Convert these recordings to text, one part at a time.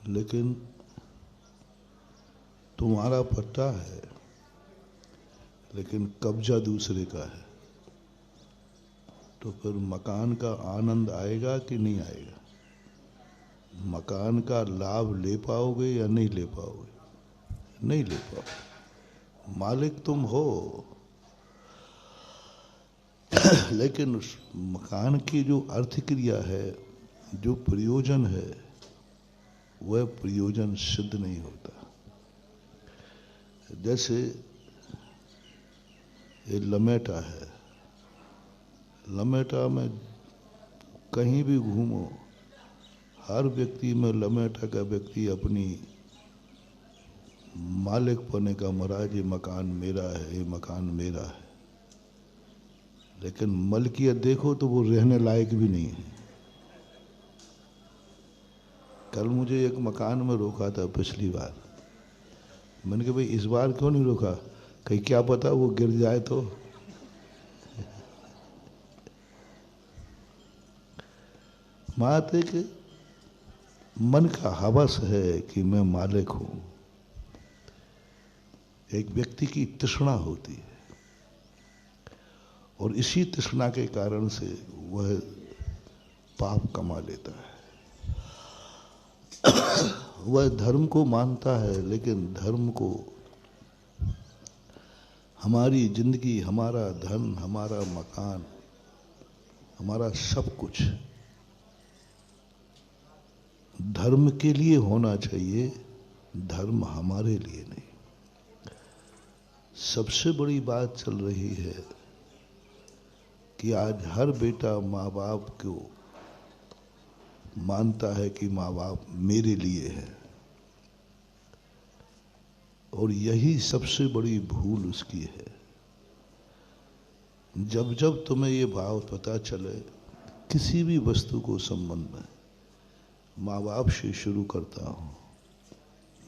लेकिन तुम्हारा पट्टा है, लेकिन कब्जा दूसरे का है, तो फिर मकान का आनंद आएगा कि नहीं आएगा? मकान का लाभ ले पाओगे या नहीं ले पाओगे? नहीं ले पाओगे। मालिक तुम हो, लेकिन उस मकान की जो अर्थ क्रिया है, जो प्रयोजन है, वह प्रयोजन सिद्ध नहीं होता। जैसे ये लमेटा है, लमेटा में कहीं भी घूमो, हर व्यक्ति में लमेटा का व्यक्ति अपनी मालिक पने का महाराज ये मकान मेरा है, ये मकान मेरा है, लेकिन मलकियत देखो तो वो रहने लायक भी नहीं है। कल मुझे एक मकान में रोका था पिछली बार, मैंने कहा भाई इस बार क्यों नहीं रोका? कहीं क्या पता वो गिर जाए तो। बात है कि मन का हवस है कि मैं मालिक हूं। एक व्यक्ति की तृष्णा होती है और इसी तृष्णा के कारण से वह पाप कमा लेता है। वह धर्म को मानता है, लेकिन धर्म को, हमारी जिंदगी, हमारा धन, हमारा मकान, हमारा सब कुछ धर्म के लिए होना चाहिए, धर्म हमारे लिए नहीं। सबसे बड़ी बात चल रही है कि आज हर बेटा माँ बाप को मानता है कि माँ बाप मेरे लिए है, और यही सबसे बड़ी भूल उसकी है। जब जब तुम्हें ये भाव पता चले किसी भी वस्तु को संबंध में, माँ बाप से शुरू करता हूँ,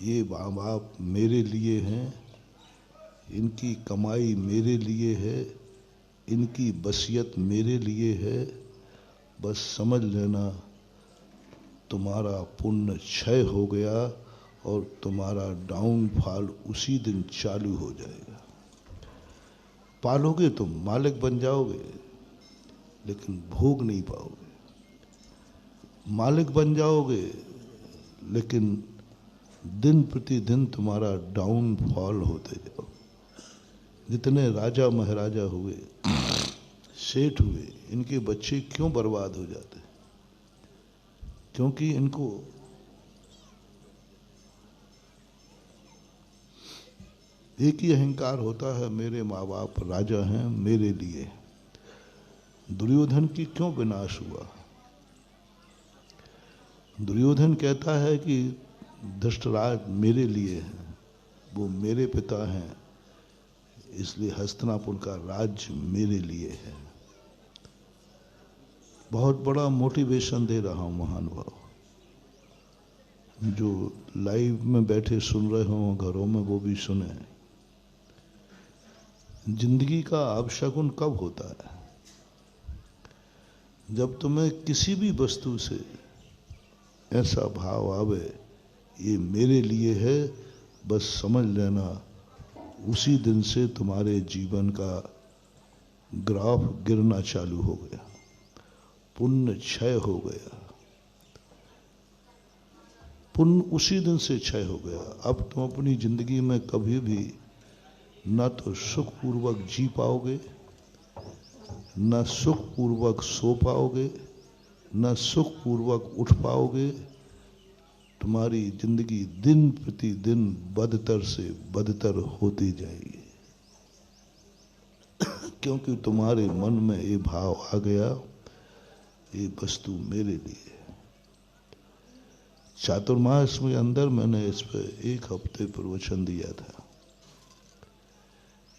ये माँ बाप मेरे लिए हैं, इनकी कमाई मेरे लिए है, इनकी बसियत मेरे लिए है, बस समझ लेना तुम्हारा पुण्य क्षय हो गया और तुम्हारा डाउनफॉल उसी दिन चालू हो जाएगा। पालोगे तुम, मालिक बन जाओगे, लेकिन भोग नहीं पाओगे। मालिक बन जाओगे, लेकिन दिन प्रतिदिन तुम्हारा डाउनफॉल होते जाओगे। जितने राजा महाराजा हुए, सेठ हुए, इनके बच्चे क्यों बर्बाद हो जाते? क्योंकि इनको एक ही अहंकार होता है, मेरे माँ बाप राजा हैं, मेरे लिए। दुर्योधन की क्यों विनाश हुआ? दुर्योधन कहता है कि धृतराज मेरे लिए हैं, वो मेरे पिता हैं, इसलिए हस्तिनापुर का राज्य मेरे लिए है। बहुत बड़ा मोटिवेशन दे रहा हूं महानुभाव, जो लाइव में बैठे सुन रहे हो घरों में वो भी सुने। जिंदगी का अपशगुन कब होता है? जब तुम्हें किसी भी वस्तु से ऐसा भाव आवे ये मेरे लिए है, बस समझ लेना उसी दिन से तुम्हारे जीवन का ग्राफ गिरना चालू हो गया, पुण्य क्षय हो गया। पुण्य उसी दिन से क्षय हो गया। अब तुम अपनी जिंदगी में कभी भी न तो सुखपूर्वक जी पाओगे, न सुखपूर्वक सो पाओगे, न सुखपूर्वक उठ पाओगे। तुम्हारी जिंदगी दिन प्रतिदिन बदतर से बदतर होती जाएगी, क्योंकि तुम्हारे मन में ये भाव आ गया ये वस्तु मेरे लिए। चातुर्मास में अंदर मैंने इस पर 1 हफ्ते प्रवचन दिया था।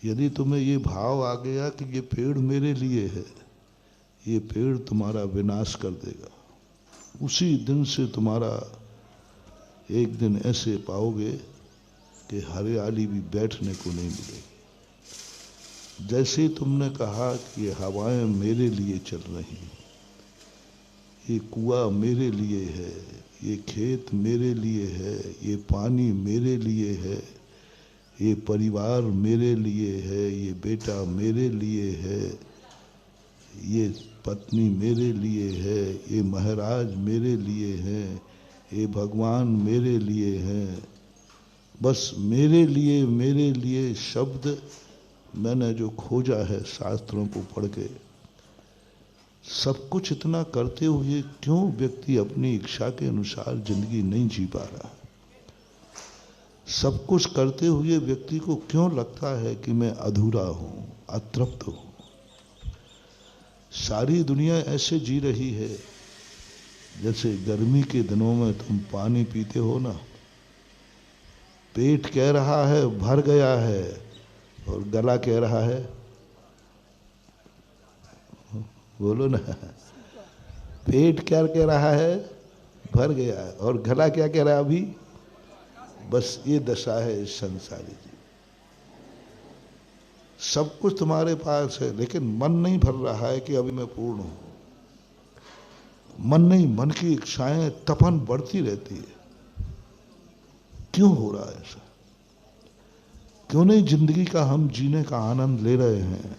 यदि तुम्हें ये भाव आ गया कि ये पेड़ मेरे लिए है, ये पेड़ तुम्हारा विनाश कर देगा, उसी दिन से तुम्हारा एक दिन ऐसे पाओगे कि हरियाली भी बैठने को नहीं मिलेगी। जैसे तुमने कहा कि ये हवाएं मेरे लिए चल रही, ये कुआं मेरे लिए है, ये खेत मेरे लिए है, ये पानी मेरे लिए है, ये परिवार मेरे लिए है, ये बेटा मेरे लिए है, ये पत्नी मेरे लिए है, ये महाराज मेरे लिए हैं, ये भगवान मेरे लिए हैं। बस मेरे लिए शब्द मैंने जो खोजा है शास्त्रों को पढ़ के, सब कुछ इतना करते हुए क्यों व्यक्ति अपनी इच्छा के अनुसार जिंदगी नहीं जी पा रहा? सब कुछ करते हुए व्यक्ति को क्यों लगता है कि मैं अधूरा हूं, अतृप्त हूं? सारी दुनिया ऐसे जी रही है जैसे गर्मी के दिनों में तुम पानी पीते हो ना, पेट कह रहा है भर गया है और गला कह रहा है, बोलो ना, पेट क्या कह रहा है? भर गया है। और गला क्या कह रहा है अभी? बस ये दशा है इस संसारी जी। सब कुछ तुम्हारे पास है लेकिन मन नहीं भर रहा है कि अभी मैं पूर्ण हूं। मन नहीं, मन की इच्छाएं तपन बढ़ती रहती है। क्यों हो रहा है ऐसा? क्यों नहीं जिंदगी का हम जीने का आनंद ले रहे हैं?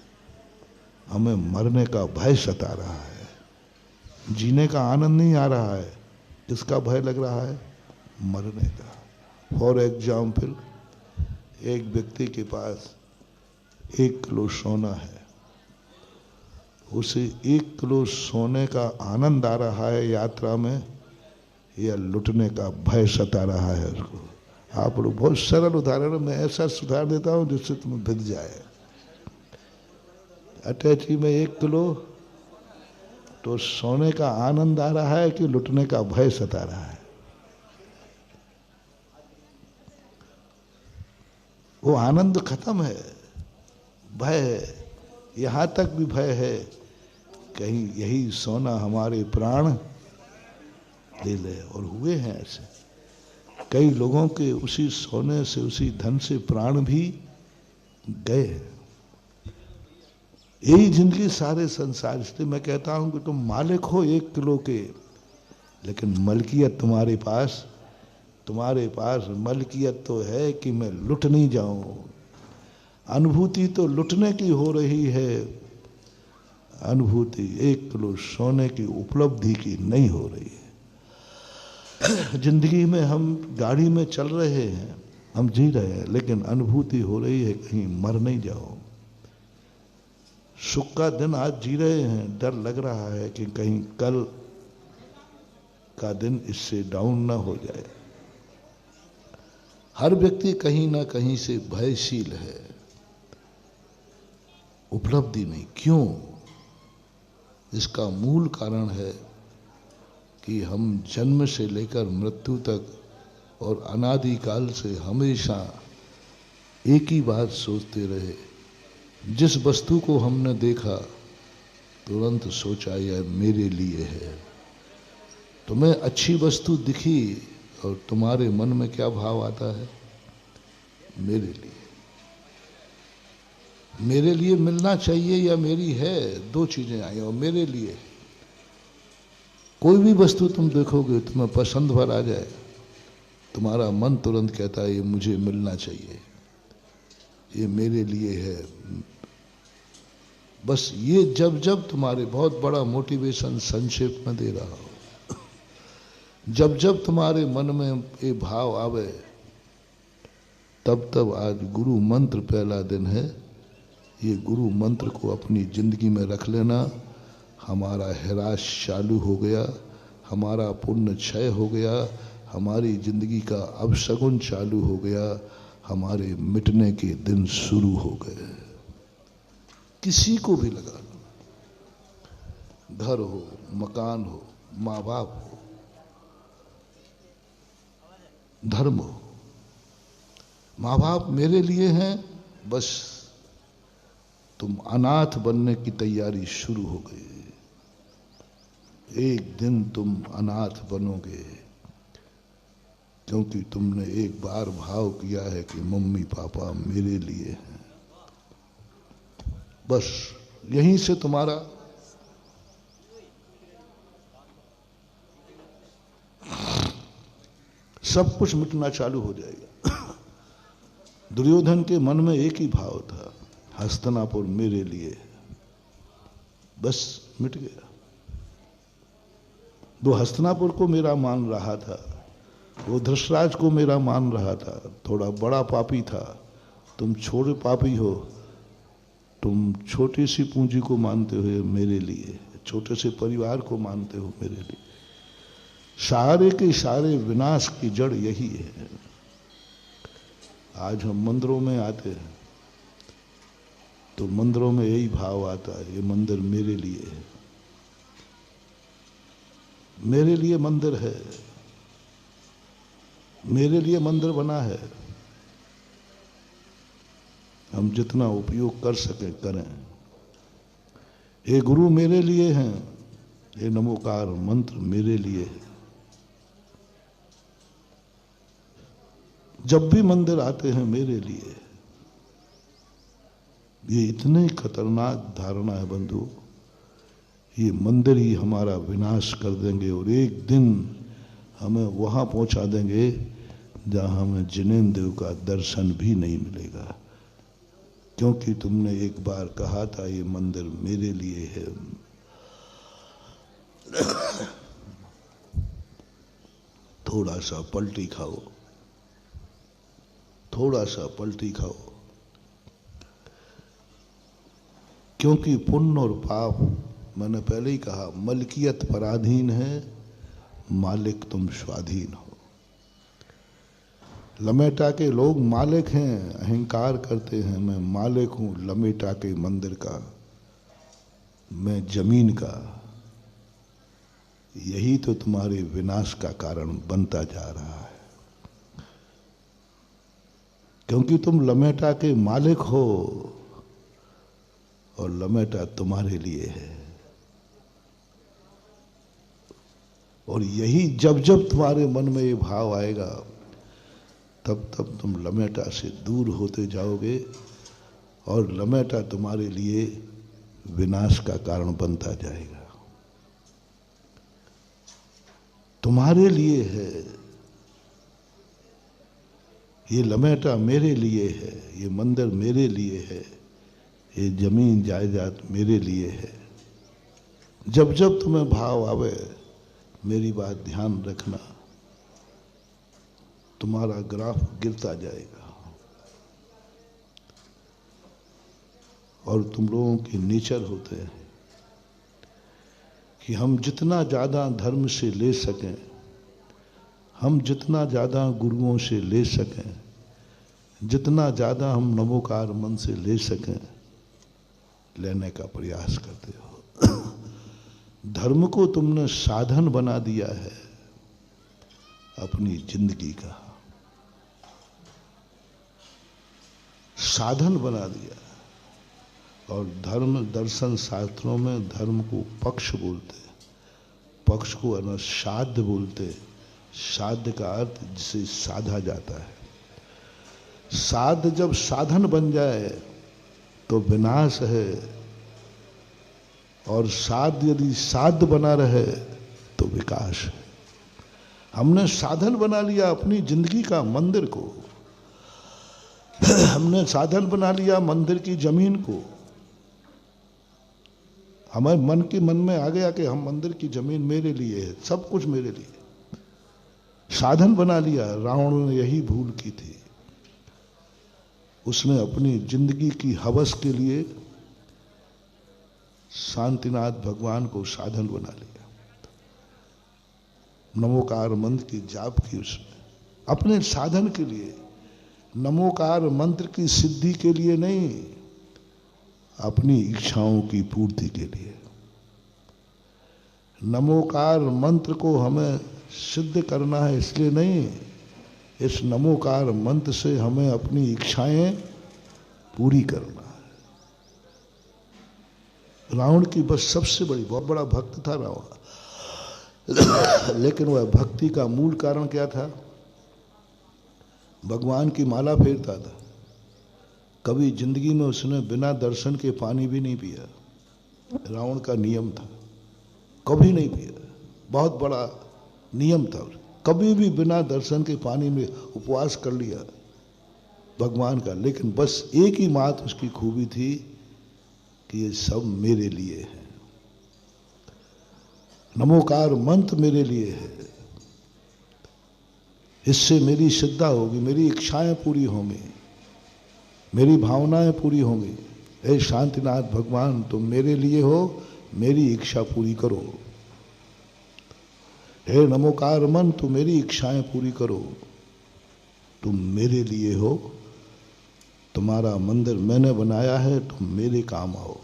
हमें मरने का भय सता रहा है, जीने का आनंद नहीं आ रहा है। किसका भय लग रहा है? मरने का। फॉर एग्जाम्पल, एक व्यक्ति के पास 1 किलो सोना है, उसे 1 किलो सोने का आनंद आ रहा है यात्रा में, या लुटने का भय सता रहा है उसको? आप लोग, बहुत सरल उदाहरण मैं ऐसा सुधार देता हूं जिससे तुम्हें भिद जाए। अटैची में 1 किलो तो सोने का आनंद आ रहा है कि लुटने का भय सता रहा है? वो आनंद खत्म है, भय है। यहां तक भी भय है कहीं यही सोना हमारे प्राण ले ले। और हुए हैं ऐसे कई लोगों के, उसी सोने से, उसी धन से प्राण भी गए। यही जिंदगी सारे संसार। इसलिए मैं कहता हूं कि तुम मालिक हो 1 किलो के, लेकिन मलकियत तुम्हारे पास मलकियत तो है कि मैं लुट नहीं जाऊं। अनुभूति तो लुटने की हो रही है, अनुभूति 1 किलो सोने की उपलब्धि की नहीं हो रही है। जिंदगी में हम गाड़ी में चल रहे हैं, हम जी रहे हैं, लेकिन अनुभूति हो रही है कहीं मर नहीं जाओ। सुख का दिन आज जी रहे हैं, डर लग रहा है कि कहीं कल का दिन इससे डाउन ना हो जाए। हर व्यक्ति कहीं ना कहीं से भयशील है, उपलब्धि नहीं। क्यों? इसका मूल कारण है कि हम जन्म से लेकर मृत्यु तक और अनादिकाल से हमेशा एक ही बात सोचते रहे। जिस वस्तु को हमने देखा तुरंत सोचा यह मेरे लिए है। तुम्हें अच्छी वस्तु दिखी और तुम्हारे मन में क्या भाव आता है? मेरे लिए, मेरे लिए मिलना चाहिए या मेरी है, 2 चीजें आई। और मेरे लिए कोई भी वस्तु तुम देखोगे तुम्हें पसंद भर आ जाए, तुम्हारा मन तुरंत कहता है ये मुझे मिलना चाहिए, ये मेरे लिए है। बस ये जब जब तुम्हारे, बहुत बड़ा मोटिवेशन संक्षेप में दे रहा हूं, जब जब तुम्हारे मन में ये भाव आवे तब तब आज गुरु मंत्र पहला दिन है। ये गुरु मंत्र को अपनी जिंदगी में रख लेना। हमारा हिराश चालू हो गया, हमारा पुण्य क्षय हो गया, हमारी जिंदगी का अपशगुन चालू हो गया, हमारे मिटने के दिन शुरू हो गए। किसी को भी लगा लो, घर हो, मकान हो, माँ बाप हो, धर्म हो। माँ बाप मेरे लिए हैं, बस तुम अनाथ बनने की तैयारी शुरू हो गई। एक दिन तुम अनाथ बनोगे, क्योंकि तुमने एक बार भाव किया है कि मम्मी पापा मेरे लिए हैं। बस यहीं से तुम्हारा सब कुछ मिटना चालू हो जाएगा। दुर्योधन के मन में एक ही भाव था, हस्तिनापुर मेरे लिए, बस मिट गया। वो हस्तिनापुर को मेरा मान रहा था, वो धृतराज को मेरा मान रहा था, थोड़ा बड़ा पापी था। तुम छोटे पापी हो, तुम छोटी सी पूंजी को मानते हो मेरे लिए, छोटे से परिवार को मानते हो मेरे लिए। सारे के सारे विनाश की जड़ यही है। आज हम मंदिरों में आते हैं तो मंदिरों में यही भाव आता है, ये मंदिर मेरे लिए है, मेरे लिए मंदिर है, मेरे लिए मंदिर बना है। हम जितना उपयोग कर सकें करें। ये गुरु मेरे लिए हैं, ये नमोकार मंत्र मेरे लिए है। जब भी मंदिर आते हैं मेरे लिए, ये इतने खतरनाक धारणा है बंधु, ये मंदिर ही हमारा विनाश कर देंगे और एक दिन हमें वहां पहुंचा देंगे जहां हमें जिनेंद्र देव का दर्शन भी नहीं मिलेगा। क्योंकि तुमने एक बार कहा था ये मंदिर मेरे लिए है। थोड़ा सा पलटी खाओ, थोड़ा सा पलटी खाओ, क्योंकि पुण्य और पाप, मैंने पहले ही कहा, मलकियत पराधीन है, मालिक तुम स्वाधीन हो। लमेटा के लोग मालिक हैं, अहंकार करते हैं, मैं मालिक हूं लमेटा के मंदिर का, मैं जमीन का। यही तो तुम्हारे विनाश का कारण बनता जा रहा है, क्योंकि तुम लमेटा के मालिक हो और लमेटा तुम्हारे लिए है। और यही जब जब तुम्हारे मन में ये भाव आएगा, तब तब तुम लमेटा से दूर होते जाओगे और लमेटा तुम्हारे लिए विनाश का कारण बनता जाएगा। तुम्हारे लिए है ये लमेटा, मेरे लिए है ये मंदिर, मेरे लिए है ये जमीन जायदाद, मेरे लिए है। जब जब तुम्हें भाव आवे, मेरी बात ध्यान रखना, तुम्हारा ग्राफ गिरता जाएगा और तुम लोगों की नेचर होते हैं कि हम जितना ज्यादा धर्म से ले सकें, हम जितना ज्यादा गुरुओं से ले सकें, जितना ज्यादा हम नमोकार मन से ले सकें, लेने का प्रयास करते हो। धर्म को तुमने साधन बना दिया है अपनी जिंदगी का, साधन बना दिया। और धर्म दर्शन शास्त्रों में धर्म को पक्ष बोलते, पक्ष को अनसाध्य बोलते। साध्य का अर्थ जिसे साधा जाता है। साध्य जब साधन बन जाए तो विनाश है, और साध्य यदि साध्य बना रहे तो विकास है। हमने साधन बना लिया अपनी जिंदगी का मंदिर को, हमने साधन बना लिया मंदिर की जमीन को। हमारे मन में आ गया कि हम मंदिर की जमीन मेरे लिए है, सब कुछ मेरे लिए, साधन बना लिया। रावण ने यही भूल की थी, उसने अपनी जिंदगी की हवस के लिए शांतिनाथ भगवान को साधन बना लिया। नमोकार मंत्र की जाप की उसने अपने साधन के लिए, नमोकार मंत्र की सिद्धि के लिए नहीं, अपनी इच्छाओं की पूर्ति के लिए। नमोकार मंत्र को हमें सिद्ध करना है इसलिए नहीं, इस नमोकार मंत्र से हमें अपनी इच्छाएं पूरी करना है। रावण की बस सबसे बड़ी, बहुत बड़ा भक्त था रावण, लेकिन वह भक्ति का मूल कारण क्या था? भगवान की माला फेरता था। कभी जिंदगी में उसने बिना दर्शन के पानी भी नहीं पिया, रावण का नियम था, कभी नहीं पिया, बहुत बड़ा नियम था। कभी भी बिना दर्शन के पानी में उपवास कर लिया भगवान का, लेकिन बस एक ही बात उसकी खूबी थी कि ये सब मेरे लिए है, नमोकार मंत्र मेरे लिए है, इससे मेरी श्रद्धा होगी, मेरी इच्छाएं पूरी होंगी, मेरी भावनाएं पूरी होंगी। हे शांतिनाथ भगवान, तुम मेरे लिए हो, मेरी इच्छा पूरी करो। हे नमोकार मन, तुम मेरी इच्छाएं पूरी करो, तुम मेरे लिए हो, तुम्हारा मंदिर मैंने बनाया है, तुम मेरे काम आओ।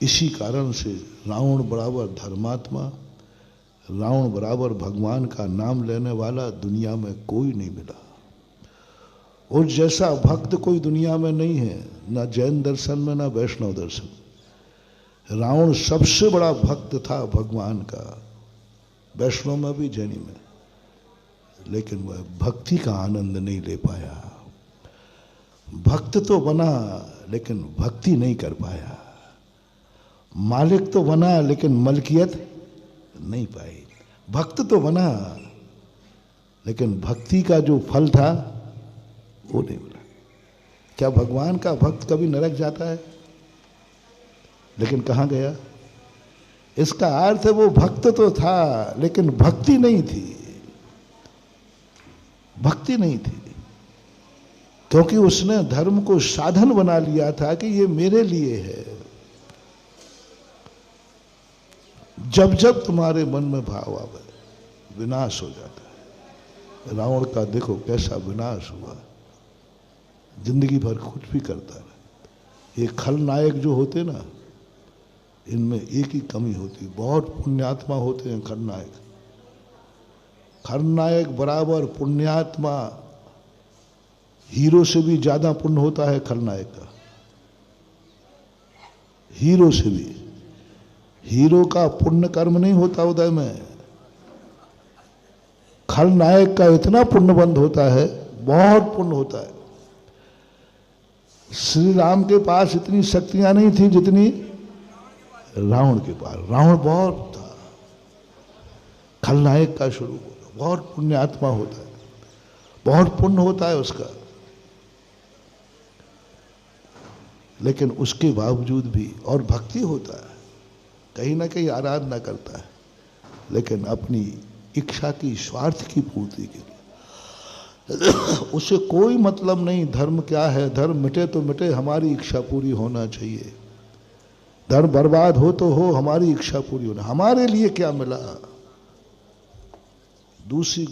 इसी कारण से रावण बराबर धर्मात्मा, रावण बराबर भगवान का नाम लेने वाला दुनिया में कोई नहीं मिला। और जैसा भक्त कोई दुनिया में नहीं है, ना जैन दर्शन में, ना वैष्णव दर्शन। रावण सबसे बड़ा भक्त था भगवान का, वैष्णव में भी, जैनी में, लेकिन वह भक्ति का आनंद नहीं ले पाया। भक्त तो बना लेकिन भक्ति नहीं कर पाया, मालिक तो बना लेकिन मलकियत नहीं पाई। भक्त तो बना लेकिन भक्ति का जो फल था वो नहीं मिला। क्या भगवान का भक्त कभी नरक जाता है? लेकिन कहां गया? इसका अर्थ है वो भक्त तो था लेकिन भक्ति नहीं थी, भक्ति नहीं थी, क्योंकि उसने धर्म को साधन बना लिया था कि ये मेरे लिए है। जब जब तुम्हारे मन में भाव आवे, विनाश हो जाता है। रावण का देखो कैसा विनाश हुआ, जिंदगी भर कुछ भी करता रहे। ये खलनायक जो होते ना, इनमें एक ही कमी होती, बहुत पुण्यात्मा होते हैं खलनायक। खलनायक बराबर पुण्यात्मा, हीरो से भी ज्यादा पुण्य होता है खलनायक का, हीरो से भी। हीरो का पुण्य कर्म नहीं होता उदय में, खलनायक का इतना पुण्यबंध होता है, बहुत पुण्य होता है। श्री राम के पास इतनी शक्तियां नहीं थी जितनी रावण के पास। रावण बहुत था, खलनायक का स्वरूप होता, बहुत पुण्यात्मा होता है, बहुत पुण्य होता है उसका, लेकिन उसके बावजूद भी, और भक्ति होता है, कहीं ना कहीं आराधना करता है, लेकिन अपनी इच्छा की, स्वार्थ की पूर्ति के लिए उसे कोई मतलब नहीं धर्म क्या है। धर्म मिटे तो मिटे, हमारी इच्छा पूरी होना चाहिए। धर्म बर्बाद हो तो हो, हमारी इच्छा पूरी होना। हमारे लिए क्या मिला? दूसरा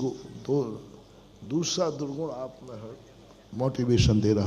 दुर्गुण आप में मोटिवेशन दे रहा